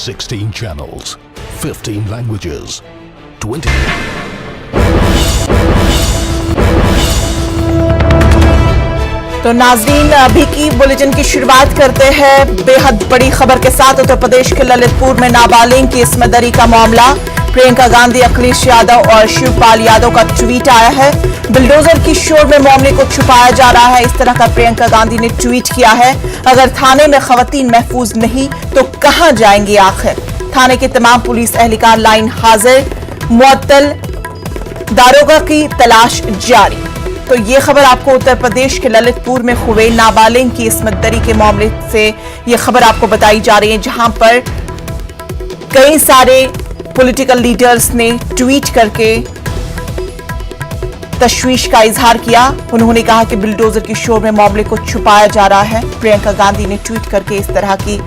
16 channels, 15 languages, 20. तो नाजरीन, अभी की बुलेटिन की शुरुआत करते हैं बेहद बड़ी खबर के साथ। उत्तर प्रदेश के ललितपुर में नाबालिग की इस्मत दरी का मामला। प्रियंका गांधी, अखिलेश यादव और शिवपाल यादव का ट्वीट आया है। बुलडोजर की शोर में मामले को छुपाया जा रहा है, इस तरह का प्रियंका गांधी ने ट्वीट किया है। अगर थाने में खवातीन महफूज नहीं तो कहां जाएंगी आखिर। थाने के तमाम पुलिस एहलकार लाइन हाजिर, मुअत्तल, दारोगा की तलाश जारी। तो ये खबर आपको उत्तर प्रदेश के ललितपुर में हुए नाबालिग की इस्मत दरी के मामले से ये खबर आपको बताई जा रही है, जहां पर कई सारे पॉलिटिकल लीडर्स ने ट्वीट करके तशवीश का इजहार किया। उन्होंने कहा कि बुलडोजर की शोर में मामले को छुपाया जा रहा है। प्रियंका गांधी ने ट्वीट करके इस तरह की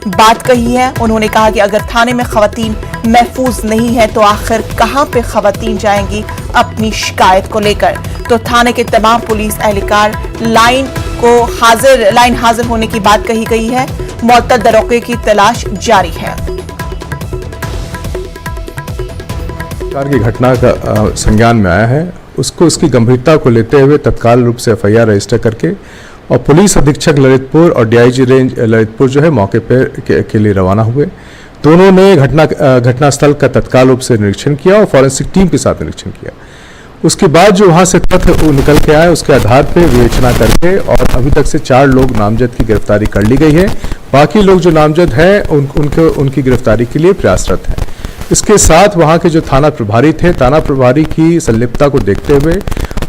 बात कही है। उन्होंने कहा कि अगर थाने में खवातीन महफूज नहीं है तो आखिर कहां पे खवातीन जाएंगी अपनी शिकायत को लेकर। तो थाने के तमाम पुलिस एहलकार लाइन हाजिर होने की बात कही गई है। मुअत्तल दरोगे की तलाश जारी है। की घटना का संज्ञान में आया है, उसको उसकी गंभीरता को लेते हुए तत्काल रूप से एफआईआर रजिस्टर करके और पुलिस अधीक्षक ललितपुर और डीआईजी रेंज ललितपुर जो है मौके पर के लिए रवाना हुए। दोनों ने घटनास्थल का तत्काल रूप से निरीक्षण किया और फॉरेंसिक टीम के साथ निरीक्षण किया। उसके बाद जो वहां से तथ्य निकल के आए उसके आधार पर विवेचना करके और अभी तक से 4 लोग नामजद की गिरफ्तारी कर ली गई है। बाकी लोग जो नामजद हैं उनकी गिरफ्तारी के लिए प्रयासरत हैं। इसके साथ वहां के जो थाना प्रभारी थे, थाना प्रभारी की संलिप्तता को देखते हुए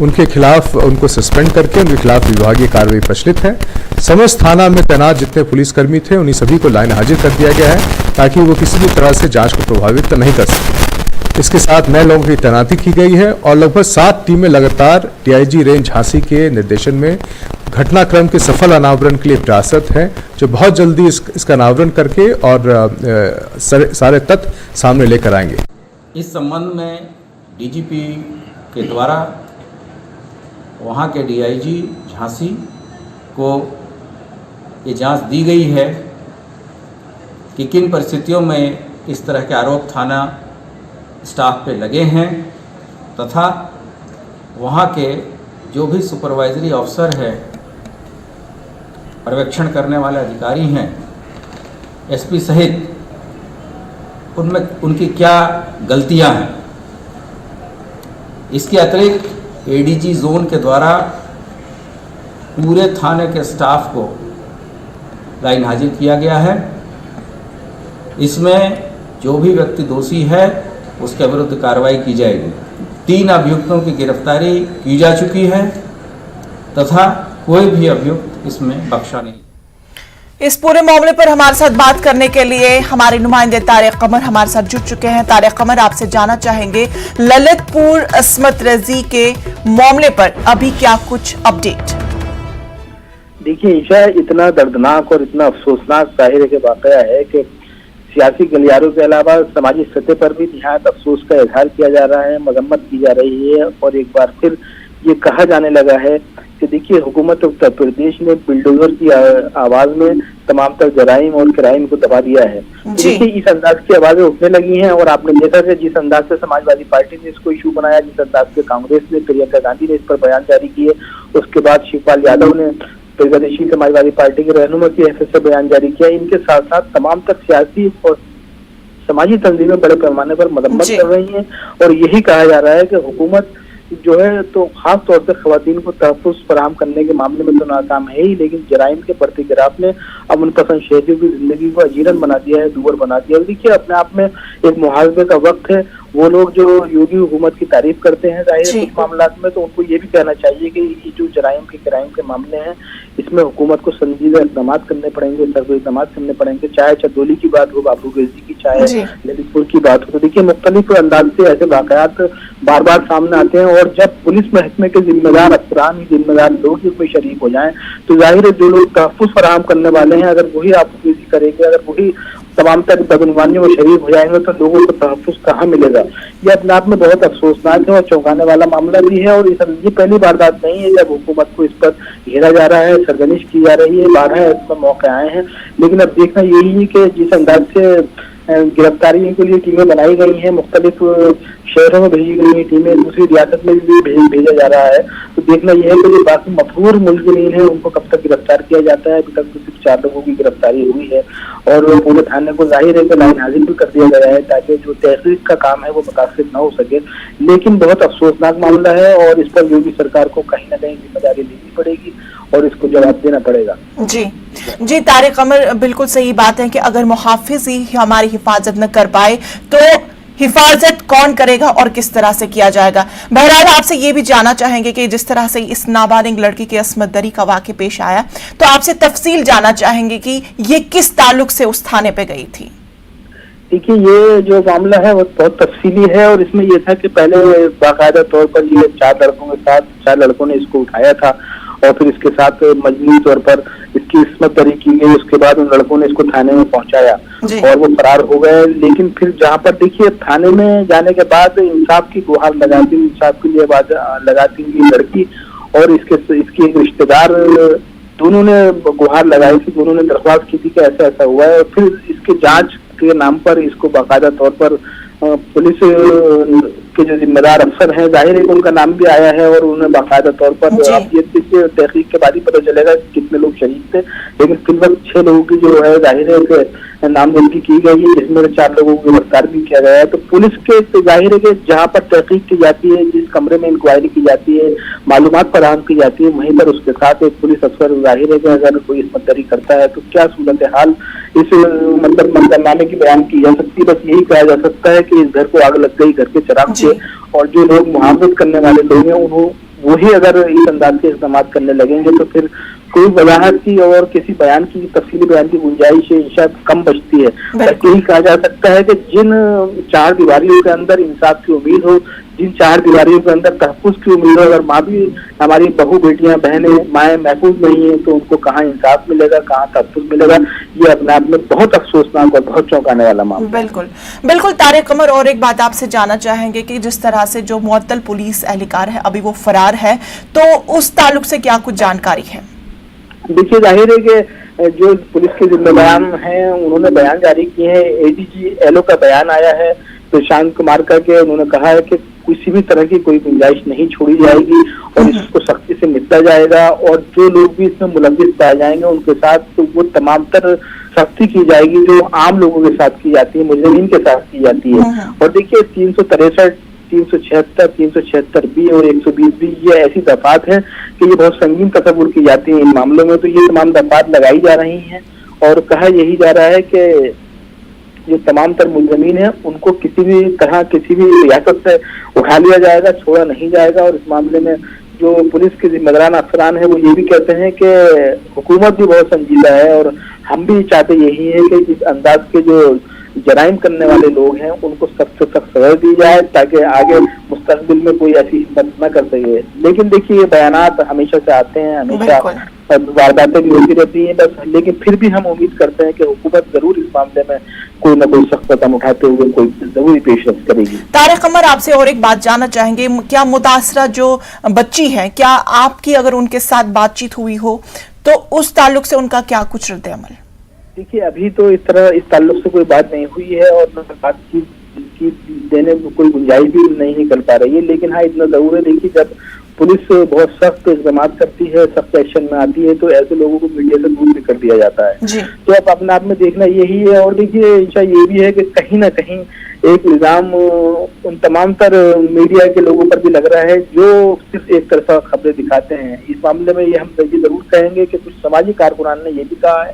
उनके खिलाफ उनको सस्पेंड करके उनके खिलाफ विभागीय कार्रवाई प्रचलित है। समस्त थाना में तैनात जितने पुलिसकर्मी थे उन्हीं सभी को लाइन हाजिर कर दिया गया है ताकि वो किसी भी तरह से जांच को प्रभावित नहीं कर सके। इसके साथ नए लोगों की तैनाती की गई है और लगभग 7 टीमें लगातार डीआईजी रेंज झांसी के निर्देशन में घटनाक्रम के सफल अनावरण के लिए प्रयासरत हैं, जो बहुत जल्दी इसका अनावरण करके और सारे तथ्य सामने लेकर आएंगे। इस संबंध में डीजीपी के द्वारा वहां के डीआईजी झांसी को ये जांच दी गई है कि किन परिस्थितियों में इस तरह के आरोप थाना स्टाफ पे लगे हैं तथा वहाँ के जो भी सुपरवाइजरी अफसर है, पर्यवेक्षण करने वाले अधिकारी हैं, एसपी सहित उनमें उनकी क्या गलतियां हैं। इसके अतिरिक्त एडीजी जोन के द्वारा पूरे थाने के स्टाफ को लाइन हाजिर किया गया है। इसमें जो भी व्यक्ति दोषी है उसके विरुद्ध कार्रवाई की जाएगी। 3 अभियुक्तों की गिरफ्तारी की जा चुकी है तथा कोई भी अभियुक्त इसमें बख्शा नहीं। इस पूरे मामले पर हमारे साथ बात करने के लिए हमारे नुमाइंदे तारिक कमर हमारे साथ जुड़ चुके हैं। तारिक कमर, आपसे जानना चाहेंगे ललितपुर इस्मत दरी के मामले पर अभी क्या कुछ अपडेट? देखिए ईशा, इतना दर्दनाक और इतना अफसोसनाक जाहिर के वाकया है कि सियासी गलियारों के अलावा समाजी सतह पर भी निहायत अफसोस का इजहार किया जा रहा है, मजम्मत की जा रही है और एक बार फिर ये कहा जाने लगा है कि देखिए हुकूमत उत्तर प्रदेश ने बुलडोजर की आवाज में तमाम तर जराइम और क्राइम को दबा दिया है। देखिए इस अंदाज की आवाजें उठने लगी हैं और आपने देखा कि जिस अंदाज से समाजवादी पार्टी ने इसको इशू बनाया, जिस अंदाज से कांग्रेस ने, प्रियंका गांधी ने इस पर बयान जारी किए, उसके बाद शिवपाल यादव ने प्रगतिशील समाजवादी पार्टी के रहनुमा की हैसियत से बयान जारी किया। इनके साथ साथ तमाम तक सियासी और समाजी तंजीमें बड़े पैमाने पर मरम्मत कर रही हैं और यही कहा जा रहा है कि हुकूमत जो है तो खास तौर से खवातीन को तहफ़्फ़ुज़ फराहम करने के मामले में तो नाकाम है ही, लेकिन जराइम के बढ़ते गिराफ ने अब उन पसंद शहरियों की जिंदगी को अजीरन बना दिया है, दूर बना दिया है। देखिए अपने आप में एक मुहावजे का वक्त है। वो लोग जो योगी हुकूमत की तारीफ करते हैं जाहिर कुछ मामला में, तो उनको ये भी कहना चाहिए कि ये जो जराइम के मामले हैं इसमें हुकूमत को संजीदा इक़दाम करने पड़ेंगे, सख्त इक़दाम करने पड़ेंगे, चाहे चंदौली की बात हो, बाबूगंज की, चाहे ललितपुर की बात हो। तो देखिए मुख्तलिफ अंदाज से ऐसे वाक़यात बार बार सामने आते हैं और जब पुलिस महकमे के जिम्मेदार अफसरान, जिम्मेदार लोग इसमें शरीक हो जाएं तो जाहिर है जो लोग तहफ़्फ़ुज़ फराहम करने वाले हैं अगर वही बाबूगंज करेंगे, अगर वही तमाम तर बदनवानियों में शरीक हो जाएंगे तो लोगों को तहफ़्फ़ुज़ कहाँ मिलेगा। ये अपने आप में बहुत अफसोसनाक है और चौंकाने वाला मामला भी है और ये पहली वारदात नहीं है जब हुकूमत को इस पर घेरा जा रहा है, सरगर्मिश की जा रही है। 12 इसमें मौके आए हैं, लेकिन अब देखना यही है कि जिस अंदाज से गिरफ्तारियों के लिए टीमें बनाई गई हैं, मुख्तलिफ शहरों में भेजी गई हैं टीमें, दूसरी रियासत में भी भेजा जा रहा है। तो देखना यह है कि जो बाकी मफहूर मुलज़िमीन हैं उनको कब तक गिरफ्तार किया जाता है। अभी तक तो सिर्फ 4 लोगों की गिरफ्तारी हुई है और पूरे थाने को जाहिर है कि लाइन हाजिर भी कर दिया गया है ताकि जो तहकीक का काम है वो मुतासिर न हो सके। लेकिन बहुत अफसोसनाक मामला है और इस पर योगी सरकार को कहीं ना कहीं जिम्मेदारी लेनी पड़ेगी और इसको जवाब देना पड़ेगा। जी तारिक कमर, बिल्कुल सही बात है कि अगर मुहाफिज ही हमारी हिफाजत न कर पाए तो हिफाजत कौन करेगा और किस तरह से किया जाएगा। बहरहाल आपसे ये भी जानना चाहेंगे कि जिस तरह से इस नाबालिग लड़की की अस्मत दरी का वाक़या पेश आया, तो आपसे तफसील जानना चाहेंगे कि ये किस ताल्लुक से उस थाने पे गई थी। देखिए, ये जो मामला है वो बहुत तफसीली है और इसमें ये था कि पहले बाकायदा तौर पर ये 4 लड़कों के साथ 4 लड़कों ने इसको उठाया था और फिर इसके साथ मजबूरी तौर पर इसकी इस्मत दरी की गई। उसके बाद उन लड़कों ने इसको थाने में पहुंचाया और वो फरार हो गए। लेकिन फिर जहाँ पर देखिए थाने में जाने के बाद इंसाफ की गुहार लगाती, इंसाफ के लिए आवाज लगाती हुई लड़की और इसकी एक रिश्तेदार, दोनों ने गुहार लगाई थी, दोनों ने दरख्वास्त की थी कि ऐसा ऐसा हुआ है। और फिर इसके जांच के नाम पर इसको बाकायदा तौर पर पुलिस के जो जिम्मेदार अफसर हैं, जाहिर है कि उनका नाम भी आया है और उन्हें बाकायदा तौर पर अब ये तहकीक के बाद ही पता चलेगा कितने लोग शहीद थे। लेकिन फिर वक्त 6 लोगों की जो है जाहिर है कि नामजदगी की गई है, जिसमें 4 लोगों को गिरफ्तार भी किया गया है। तो पुलिस के जाहिर है कि जहाँ पर तहकीक की जाती है, जिस कमरे में इंक्वायरी की जाती है, मालूमात फराहम की जाती है, वहीं पर उसके साथ एक पुलिस अफसर जाहिर है कि अगर कोई इस्मत दरी करता है तो क्या सूरत हाल इस मतलब मंजरनामे की बयान की जा सकती है। बस यही कहा जा सकता है कि इस घर को आग लग गई, घर के चिराग से, और जो लोग मुहावजत करने वाले लोग हैं उन्होंने वही अगर इस अंदाज के इस्तेमाल करने लगेंगे तो फिर कोई वजाहत की और किसी बयान की तफसीली बयान की गुंजाइश शायद कम बचती है। यही कहा जा सकता है कि जिन 4 दीवारियों के अंदर इंसाफ की उम्मीद हो, जिन 4 दीवारियों के अंदर तहफ़्फ़ुज़ की उम्मीद हो, अगर माँ भी हमारी बहू बेटियां बहनें माएँ महफूज नहीं है तो उनको कहाँ इंसाफ मिलेगा, कहाँ तहफ़्फ़ुज़ मिलेगा। ये अपने आप में बहुत अफसोसनाक और बहुत चौंकाने वाला मामला। बिल्कुल तारिक कमर, और एक बात आपसे जानना चाहेंगे कि जिस तरह से जो मुअत्तल पुलिस एहलकार है अभी वो फरार है, तो उस ताल्लुक से क्या कुछ जानकारी है? देखिए, जाहिर है कि जो पुलिस के जिम्मेदार हैं उन्होंने बयान जारी किए हैं। एडीजी एलओ का बयान आया है प्रशांत कुमार का कि उन्होंने कहा है कि किसी भी तरह की कोई गुंजाइश नहीं छोड़ी जाएगी और इसको सख्ती से निपटा जाएगा और जो लोग भी इसमें मुलव्विस पाए जाएंगे उनके साथ तो वो तमाम तर सख्ती की जाएगी जो आम लोगों के साथ की जाती है, मुजरिमीन के साथ की जाती है। और देखिए 363, 376, 376 बी और 120 बी ये ऐसी दफात है कि ये बहुत संगीन तस्वुर की जाती है इन मामलों में। तो ये तमाम दफात लगाई जा रही हैं और कहा यही जा रहा है कि जो तमाम तर मुलज़मीन हैं उनको किसी भी तरह किसी भी रियासत से उठा लिया जाएगा, छोड़ा नहीं जाएगा। और इस मामले में जो पुलिस के जिम्मेदार अफसरान है वो ये भी कहते हैं कि हुकूमत भी बहुत संजीदा है और हम भी चाहते यही है कि इस अंदाज के जो जराइम करने वाले लोग हैं उनको सख्त से सख्त सजा दी जाए ताकि आगे मुस्तकबिल में कोई ऐसी हिम्मत न कर सके। लेकिन देखिए ये बयानात हमेशा से आते हैं, हमेशा वारदातें भी होती रहती हैं बस, लेकिन फिर भी हम उम्मीद करते हैं कि हुकूमत जरूर इस मामले में कोई ना कोई सख्त कदम उठाते हुए कोई जरूरी पेशरफ करेगी। तारिक कमर, आपसे और एक बात जानना चाहेंगे, क्या मुतासरा जो बच्ची है, क्या आपकी अगर उनके साथ बातचीत हुई हो तो उस ताल्लुक से उनका क्या कुछ रद्द अमल? देखिए अभी तो इस ताल्लुक से कोई बात नहीं हुई है और बातचीत की देने में कोई गुंजाइश भी नहीं निकल पा रही है। लेकिन हाँ इतना जरूर है, देखिए जब पुलिस बहुत सख्त इक़दाम करती है, सख्त एक्शन में आती है तो ऐसे लोगों को मीडिया से दूर भी कर दिया जाता है। तो अब अपने आप में देखना यही है। और देखिए इंशा ये भी है कि कहीं ना कहीं एक इल्जाम उन तमाम तर मीडिया के लोगों पर भी लग रहा है जो सिर्फ एक तरफा खबरें दिखाते हैं। इस मामले में ये हम जरूर कहेंगे कि कुछ समाजी कारकुनान ने ये भी कहा है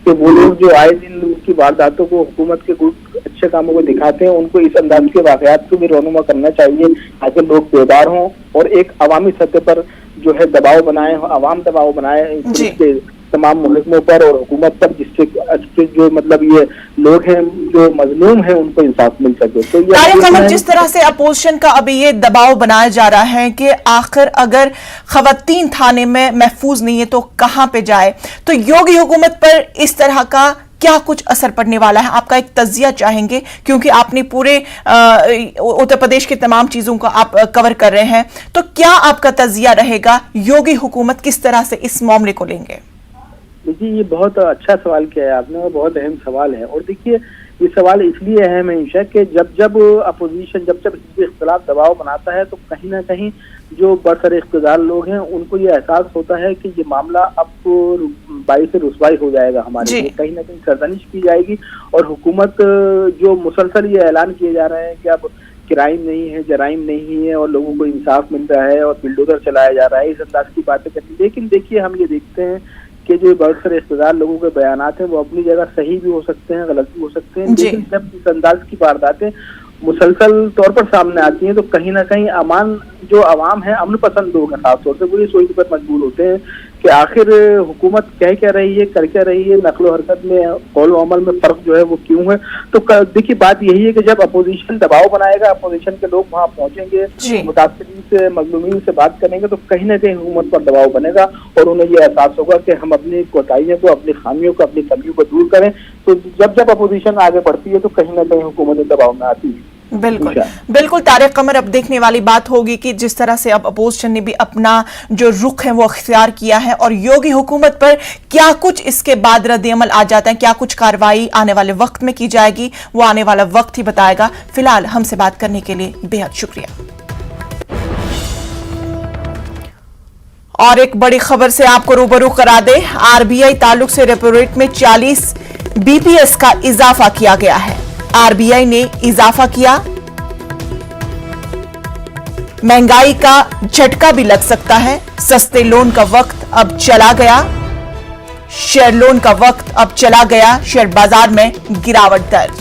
कि वो लोग जो आए दिन की वारदातों को, हुकूमत के कुछ अच्छे कामों को दिखाते हैं, उनको इस अंदाज के वाकयात को भी रोनुमा करना चाहिए ताकि लोग बेदार हों और एक अवामी सतह पर जो है दबाव बनाए, अवाम दबाव बनाए पुलिस के तमाम मुहकमों पर और हुकूमत पर, जिससे जो मतलब ये लोग हैं जो मजलूम हैं उनको इंसाफ मिल सके। तो ये जिस तरह से अपोजिशन का अभी ये दबाव बनाया जा रहा है कि आखिर अगर खवातीन थाने में महफूज नहीं है तो कहां पे जाए, तो योगी हुकूमत पर इस तरह का क्या कुछ असर पड़ने वाला है? आपका एक तजिया चाहेंगे क्योंकि आपने पूरे उत्तर प्रदेश की तमाम चीजों को आप कवर कर रहे हैं, तो क्या आपका तजिया रहेगा? योगी हुकूमत किस तरह से इस मामले को लेंगे? देखिए ये बहुत अच्छा सवाल किया है आपने और बहुत अहम सवाल है। और देखिए ये सवाल इसलिए अहम है ईशा कि जब अपोजिशन जब इसके खिलाफ दबाव बनाता है तो कहीं ना कहीं जो बरसर इख्तियार लोग हैं उनको ये एहसास होता है कि ये मामला अब बाई से रुसवाई हो जाएगा हमारे लिए, कहीं ना कहीं सरजनिश की जाएगी और हुकूमत जो मुसलसल ये ऐलान किए जा रहे हैं कि अब क्राइम नहीं है, जराइम नहीं है और लोगों को इंसाफ मिल रहा है और बिल्डोजर चलाया जा रहा है, इस अंदाज की बातें करती। लेकिन देखिए हम ये देखते हैं कि जो बरसर इख्तियार लोगों के बयानात हैं वो अपनी जगह सही भी हो सकते हैं, गलत भी हो सकते हैं, लेकिन जब इस अंदाज की वारदातें मुसलसल तौर पर सामने आती हैं तो कहीं ना कहीं जो अवाम है, अमन पसंद लोग हैं खासतौर से, वो ये सोचने पर मजबूर होते हैं कि आखिर हुकूमत कह क्या रही है, कर क्या रही है, नकलो हरकत में, कौल अमल में फर्क जो है वो क्यों है। तो देखिए बात यही है कि जब अपोजिशन दबाव बनाएगा, अपोजिशन के लोग वहाँ पहुंचेंगे, मुतासिरीन से, मजलूमीन से बात करेंगे तो कहीं ना कहीं हुकूमत पर दबाव बनेगा और उन्हें ये एहसास होगा कि हम अपनी कोताहियों को, अपनी खामियों को, अपनी कमियों को दूर करें। तो जब अपोजिशन आगे बढ़ती है तो कहीं ना कहीं हुकूमत दबाव में आती है। बिल्कुल बिल्कुल तारिक कमर, अब देखने वाली बात होगी कि जिस तरह से अब अपोजिशन ने भी अपना जो रुख है वो अख्तियार किया है और योगी हुकूमत पर क्या कुछ इसके बाद रद्द-ए-अमल आ जाता है, क्या कुछ कार्रवाई आने वाले वक्त में की जाएगी, वो आने वाला वक्त ही बताएगा। फिलहाल हमसे बात करने के लिए बेहद शुक्रिया। और एक बड़ी खबर से आपको रूबरू करा दे, आरबीआई ताल्लुक से रेपो रेट में 40 बीपीएस का इजाफा किया गया है। आरबीआई ने इजाफा किया, महंगाई का झटका भी लग सकता है, सस्ते लोन का वक्त अब चला गया, शेयर लोन का वक्त अब चला गया, शेयर बाजार में गिरावट दर्ज।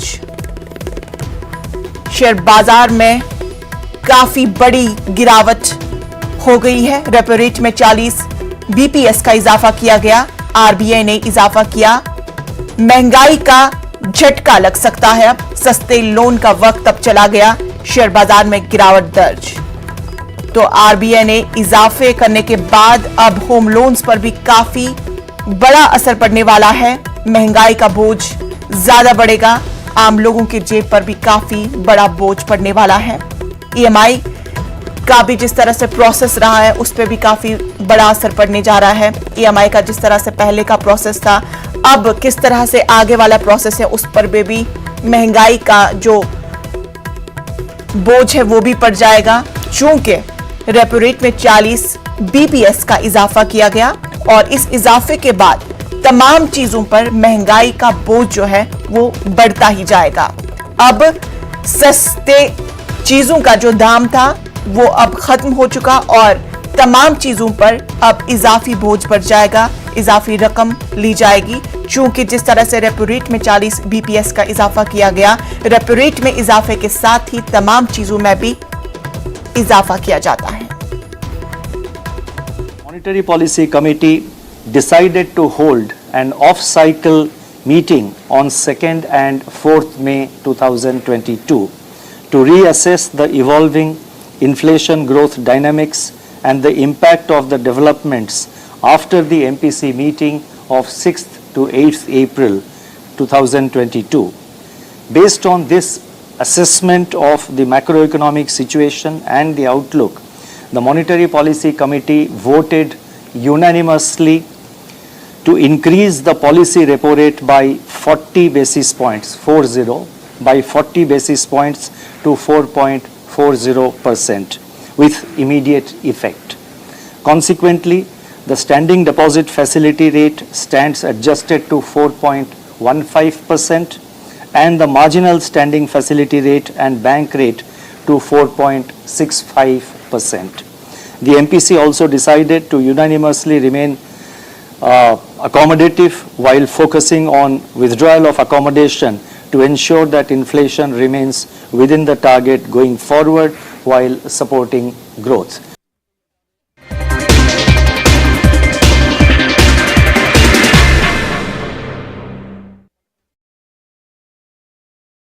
शेयर बाजार में काफी बड़ी गिरावट हो गई है। रेपो रेट में 40 बीपीएस का इजाफा किया गया, आरबीआई ने इजाफा किया, महंगाई का झटका लग सकता है, अब सस्ते लोन का वक्त अब चला गया, शेयर बाजार में गिरावट दर्ज। तो आरबीआई ने इजाफे करने के बाद अब होम लोन्स पर भी काफी बड़ा असर पड़ने वाला है, महंगाई का बोझ ज्यादा बढ़ेगा, आम लोगों की जेब पर भी काफी बड़ा बोझ पड़ने वाला है। ईएमआई का भी जिस तरह से प्रोसेस रहा है उस पर भी काफी बड़ा असर पड़ने जा रहा है। ईएमआई का जिस तरह से पहले का प्रोसेस था, अब किस तरह से आगे वाला प्रोसेस है उस पर भी महंगाई का जो बोझ है वो भी पड़ जाएगा, चूंकि रेपो रेट में 40 बीपीएस का इजाफा किया गया और इस इजाफे के बाद तमाम चीजों पर महंगाई का बोझ जो है वो बढ़ता ही जाएगा। अब सस्ते चीजों का जो दाम था वो अब खत्म हो चुका और तमाम चीजों पर अब इजाफी बोझ बढ़ जाएगा, इजाफी रकम ली जाएगी, चूंकि जिस तरह से रेपो रेट में 40 बीपीएस का इजाफा किया गया, रेपो रेट में इजाफे के साथ ही तमाम चीजों में भी इजाफा किया जाता है। Monetary Policy Committee decided to hold an off-cycle meeting on 2nd and 4th May 2022 to reassess the evolving inflation growth dynamics and the impact of the developments after the MPC meeting of 6th to 8th April 2022. Based on this assessment of the macroeconomic situation and the outlook, the Monetary Policy Committee voted unanimously to increase the policy repo rate by 40 basis points, by 40 basis points to 4.40% with immediate effect. Consequently, the standing deposit facility rate stands adjusted to 4.15% and the marginal standing facility rate and bank rate to 4.65%. The MPC also decided to unanimously remain accommodative while focusing on withdrawal of accommodation to ensure that inflation remains within the target going forward while supporting growth.